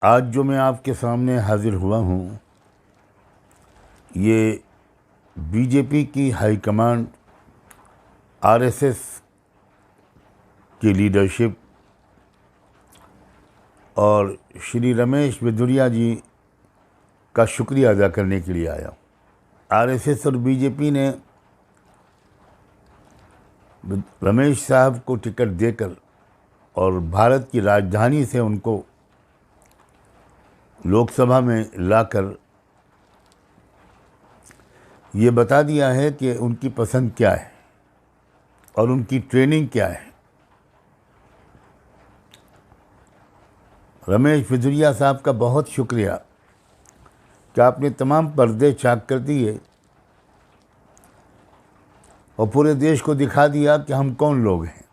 आज जो मैं आपके सामने हाजिर हुआ हूँ, ये बीजेपी की हाईकमांड, आरएसएस की लीडरशिप और श्री रमेश बिधूरिया जी का शुक्रिया अदा करने के लिए आया। आरएसएस और बीजेपी ने रमेश साहब को टिकट देकर और भारत की राजधानी से उनको लोकसभा में लाकर ये बता दिया है कि उनकी पसंद क्या है और उनकी ट्रेनिंग क्या है। रमेश बिधूरिया साहब का बहुत शुक्रिया कि आपने तमाम पर्दे चाक कर दिए और पूरे देश को दिखा दिया कि हम कौन लोग हैं,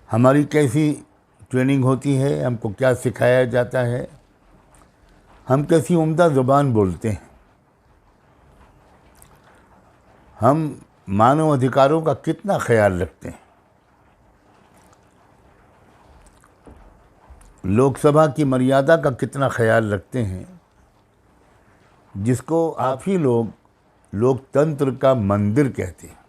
हमारी कैसी ट्रेनिंग होती है, हमको क्या सिखाया जाता है, हम कैसी उम्दा ज़ुबान बोलते हैं, हम मानव अधिकारों का कितना ख्याल रखते हैं, लोकसभा की मर्यादा का कितना ख्याल रखते हैं, जिसको आप ही लोग लोकतंत्र का मंदिर कहते हैं।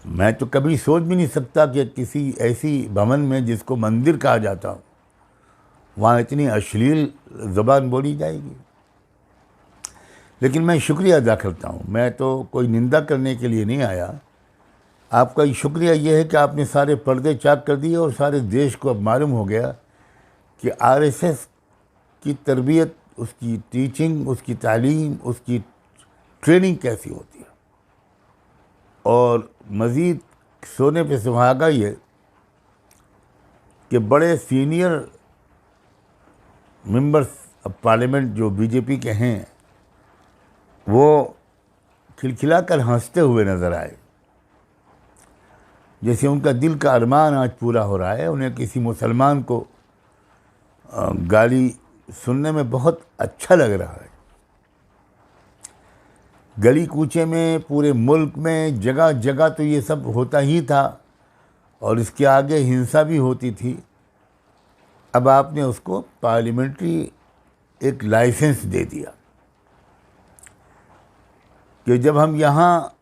मैं तो कभी सोच भी नहीं सकता कि किसी ऐसी भवन में जिसको मंदिर कहा जाता हो, वहाँ इतनी अश्लील ज़बान बोली जाएगी। लेकिन मैं शुक्रिया अदा करता हूँ, मैं तो कोई निंदा करने के लिए नहीं आया। आपका शुक्रिया ये है कि आपने सारे पर्दे चाक कर दिए और सारे देश को अब मालूम हो गया कि आरएसएस की तरबियत, उसकी टीचिंग, उसकी तालीम, उसकी ट्रेनिंग कैसी होती है। और मज़ीद सोने पे सुहागा ये कि बड़े सीनियर मेंबर्स ऑफ पार्लियामेंट जो बीजेपी के हैं, वो खिलखिलाकर हंसते हुए नज़र आए, जैसे उनका दिल का अरमान आज पूरा हो रहा है। उन्हें किसी मुसलमान को गाली सुनने में बहुत अच्छा लग रहा है। गली कूचे में, पूरे मुल्क में, जगह जगह तो ये सब होता ही था और इसके आगे हिंसा भी होती थी। अब आपने उसको पार्लियामेंट्री एक लाइसेंस दे दिया कि जब हम यहाँ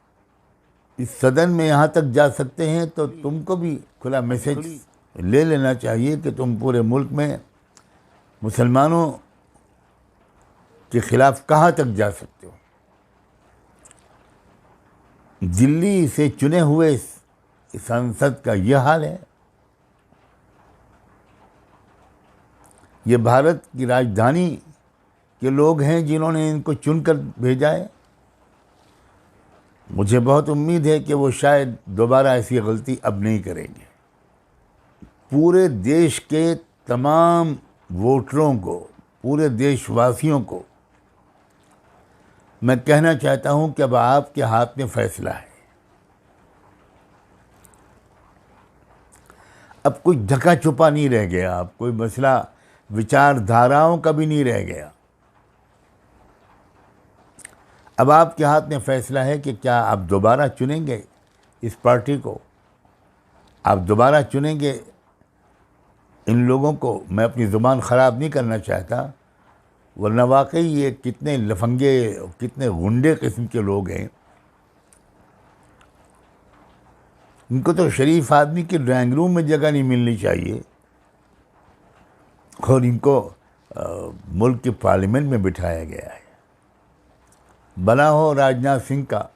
इस सदन में यहाँ तक जा सकते हैं तो तुमको भी खुला मैसेज ले लेना चाहिए कि तुम पूरे मुल्क में मुसलमानों के ख़िलाफ़ कहाँ तक जा सकते हो। दिल्ली से चुने हुए सांसद का यह हाल है। ये भारत की राजधानी के लोग हैं जिन्होंने इनको चुनकर भेजा है। मुझे बहुत उम्मीद है कि वो शायद दोबारा ऐसी गलती अब नहीं करेंगे। पूरे देश के तमाम वोटरों को, पूरे देशवासियों को मैं कहना चाहता हूं कि अब आपके हाथ में फैसला है। अब कोई ढका छुपा नहीं रह गया, अब कोई मसला विचारधाराओं का भी नहीं रह गया। अब आपके हाथ में फैसला है कि क्या आप दोबारा चुनेंगे इस पार्टी को, आप दोबारा चुनेंगे इन लोगों को। मैं अपनी ज़ुबान ख़राब नहीं करना चाहता, वरना वाकई ये कितने लफंगे, कितने गुंडे किस्म के लोग हैं। इनको तो शरीफ आदमी के ड्राइंग रूम में जगह नहीं मिलनी चाहिए और इनको मुल्क के पार्लियामेंट में बिठाया गया है। बना हो राजनाथ सिंह का,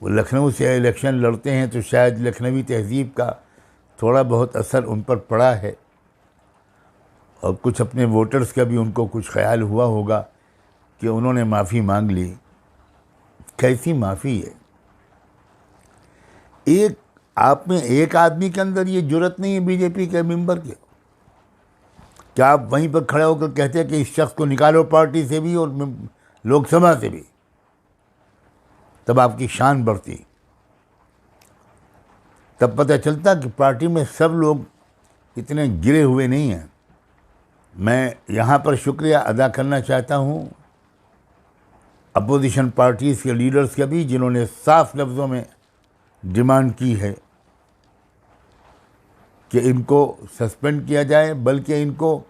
वो लखनऊ से इलेक्शन लड़ते हैं तो शायद लखनवी तहजीब का थोड़ा बहुत असर उन पर पड़ा है और कुछ अपने वोटर्स का भी उनको कुछ ख्याल हुआ होगा कि उन्होंने माफ़ी मांग ली। कैसी माफ़ी है? एक आप में एक आदमी के अंदर ये जुर्रत नहीं है बीजेपी के मेंबर के, क्या आप वहीं पर खड़े होकर कहते हैं कि इस शख्स को निकालो पार्टी से भी और लोकसभा से भी? तब आपकी शान बढ़ती, तब पता चलता कि पार्टी में सब लोग इतने गिरे हुए नहीं हैं। मैं यहाँ पर शुक्रिया अदा करना चाहता हूँ अपोजिशन पार्टीज़ के लीडर्स का भी, जिन्होंने साफ लफ्ज़ों में डिमांड की है कि इनको सस्पेंड किया जाए, बल्कि इनको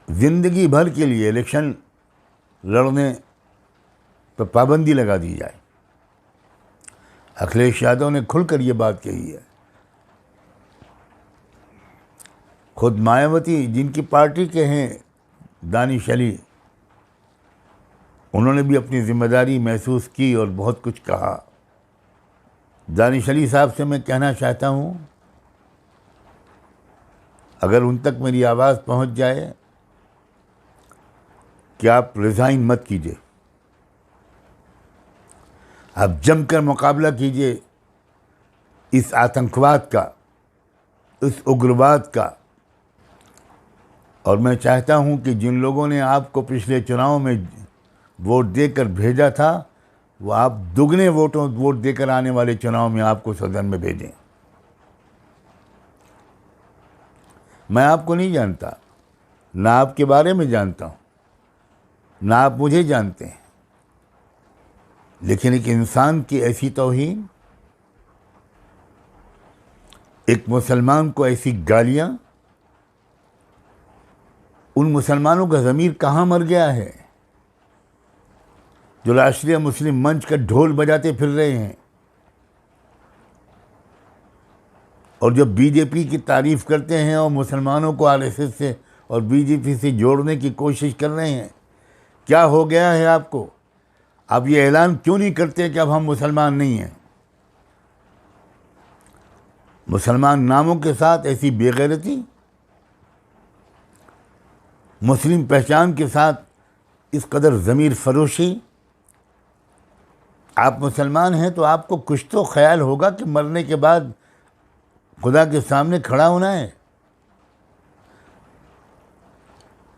ज़िंदगी भर के लिए इलेक्शन लड़ने पर पाबंदी लगा दी जाए। अखिलेश यादव ने खुलकर ये बात कही है। खुद मायावती, जिनकी पार्टी के हैं दानिश अली, उन्होंने भी अपनी जिम्मेदारी महसूस की और बहुत कुछ कहा। दानिश अली साहब से मैं कहना चाहता हूँ, अगर उन तक मेरी आवाज़ पहुँच जाए कि आप रिज़ाइन मत कीजिए, आप जमकर मुकाबला कीजिए इस आतंकवाद का, इस उग्रवाद का। और मैं चाहता हूं कि जिन लोगों ने आपको पिछले चुनाव में वोट देकर भेजा था, वो आप दुगने वोट देकर आने वाले चुनाव में आपको सदन में भेजें। मैं आपको नहीं जानता, ना आपके बारे में जानता हूं, ना आप मुझे जानते हैं, लेकिन एक इंसान की ऐसी तौहीन, एक मुसलमान को ऐसी गालियां, उन मुसलमानों का ज़मीर कहाँ मर गया है जो राष्ट्रीय मुस्लिम मंच का ढोल बजाते फिर रहे हैं और जो बीजेपी की तारीफ़ करते हैं और मुसलमानों को आरएसएस से और बीजेपी से जोड़ने की कोशिश कर रहे हैं। क्या हो गया है आपको? आप ये ऐलान क्यों नहीं करते कि अब हम मुसलमान नहीं हैं? मुसलमान नामों के साथ ऐसी बेगैरती, मुस्लिम पहचान के साथ इस कदर ज़मीर फरोशी। आप मुसलमान हैं तो आपको कुछ तो ख्याल होगा कि मरने के बाद खुदा के सामने खड़ा होना है।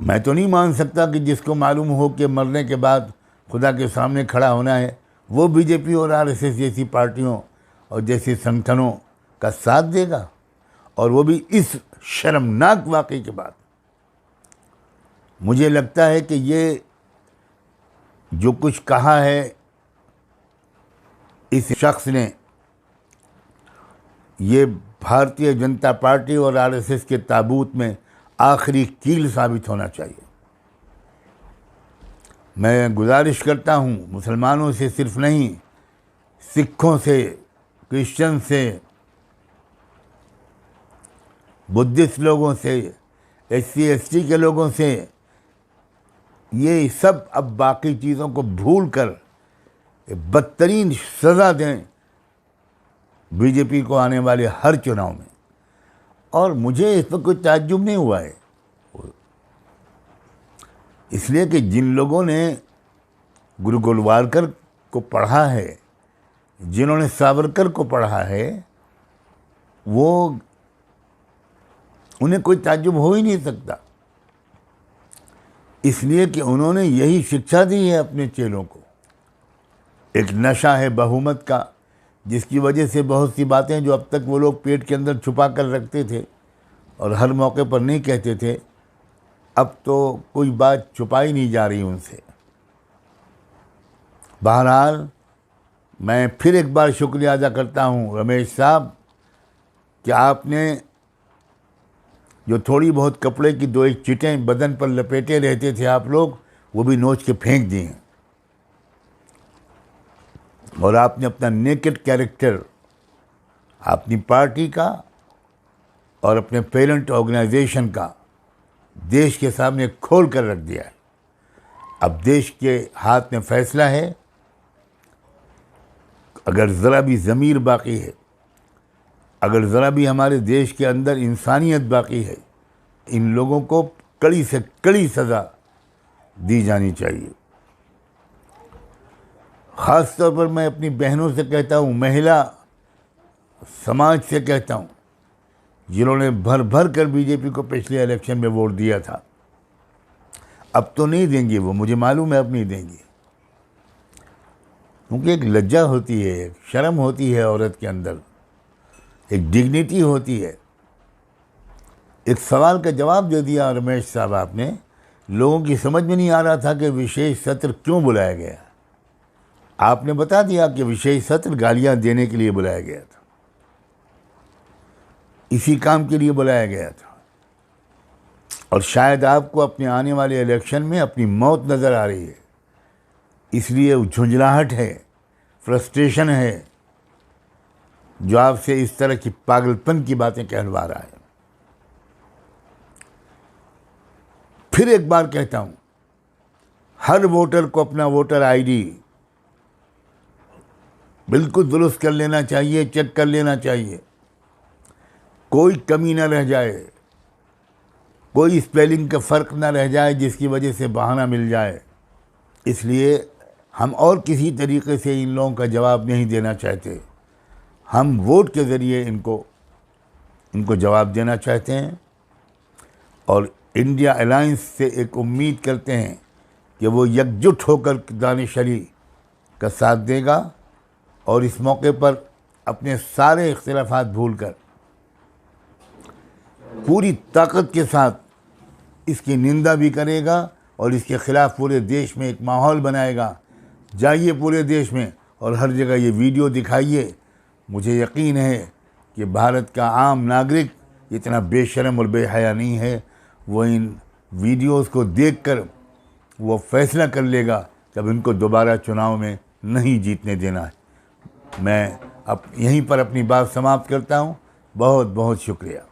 मैं तो नहीं मान सकता कि जिसको मालूम हो कि मरने के बाद खुदा के सामने खड़ा होना है, वो बीजेपी और आरएसएस जैसी पार्टियों और जैसे संगठनों का साथ देगा, और वो भी इस शर्मनाक वाक़े के बाद। मुझे लगता है कि ये जो कुछ कहा है इस शख्स ने, ये भारतीय जनता पार्टी और आरएसएस के ताबूत में आखिरी कील साबित होना चाहिए। मैं गुजारिश करता हूँ मुसलमानों से सिर्फ नहीं, सिखों से, क्रिश्चियन से, बुद्धिस्ट लोगों से, एससी एसटी के लोगों से, ये सब अब बाकी चीज़ों को भूल कर बदतरीन सज़ा दें बीजेपी को आने वाले हर चुनाव में। और मुझे इस पर कोई ताज्जुब नहीं हुआ है, इसलिए कि जिन लोगों ने गुरु गोलवालकर को पढ़ा है, जिन्होंने सावरकर को पढ़ा है, वो उन्हें कोई ताज्जुब हो ही नहीं सकता, इसलिए कि उन्होंने यही शिक्षा दी है अपने चेलों को। एक नशा है बहुमत का, जिसकी वजह से बहुत सी बातें जो अब तक वो लोग पेट के अंदर छुपा कर रखते थे और हर मौके पर नहीं कहते थे, अब तो कोई बात छुपाई नहीं जा रही उनसे। बहरहाल, मैं फिर एक बार शुक्रिया अदा करता हूँ रमेश साहब कि आपने जो थोड़ी बहुत कपड़े की दो एक चिटें बदन पर लपेटे रहते थे आप लोग, वो भी नोच के फेंक दिए हैं, और आपने अपना नेकेड कैरेक्टर अपनी पार्टी का और अपने पेरेंट ऑर्गेनाइजेशन का देश के सामने खोल कर रख दिया है। अब देश के हाथ में फैसला है, अगर ज़रा भी ज़मीर बाकी है, अगर ज़रा भी हमारे देश के अंदर इंसानियत बाकी है, इन लोगों को कड़ी से कड़ी सज़ा दी जानी चाहिए। ख़ास तौर पर मैं अपनी बहनों से कहता हूँ, महिला समाज से कहता हूँ, जिन्होंने भर भर कर बीजेपी को पिछले इलेक्शन में वोट दिया था, अब तो नहीं देंगी वो, मुझे मालूम है अब नहीं देंगी, क्योंकि एक लज्जा होती है, एक शर्म होती है औरत के अंदर, एक डिग्निटी होती है। एक सवाल का जवाब दे दिया रमेश साहब आपने, लोगों की समझ में नहीं आ रहा था कि विशेष सत्र क्यों बुलाया गया। आपने बता दिया कि विशेष सत्र गालियां देने के लिए बुलाया गया था। इसी काम के लिए बुलाया गया था। और शायद आपको अपने आने वाले इलेक्शन में अपनी मौत नज़र आ रही है, इसलिए झुंझलाहट है, फ्रस्ट्रेशन है, जो आपसे इस तरह की पागलपन की बातें कहलवा रहा है। फिर एक बार कहता हूँ, हर वोटर को अपना वोटर आईडी बिल्कुल दुरुस्त कर लेना चाहिए, चेक कर लेना चाहिए, कोई कमी ना रह जाए, कोई स्पेलिंग का फ़र्क ना रह जाए जिसकी वजह से बहाना मिल जाए। इसलिए हम और किसी तरीके से इन लोगों का जवाब नहीं देना चाहते, हम वोट के ज़रिए इनको जवाब देना चाहते हैं। और इंडिया अलायंस से एक उम्मीद करते हैं कि वो एकजुट होकर दानिश-अली का साथ देगा और इस मौके पर अपने सारे इख्तिलाफात भूलकर पूरी ताकत के साथ इसकी निंदा भी करेगा और इसके ख़िलाफ़ पूरे देश में एक माहौल बनाएगा। जाइए पूरे देश में और हर जगह ये वीडियो दिखाइए। मुझे यकीन है कि भारत का आम नागरिक इतना बेशर्म और बेहया नहीं है, वो इन वीडियोस को देखकर वो फैसला कर लेगा कि अब इनको दोबारा चुनाव में नहीं जीतने देना है। मैं अब यहीं पर अपनी बात समाप्त करता हूँ। बहुत बहुत शुक्रिया।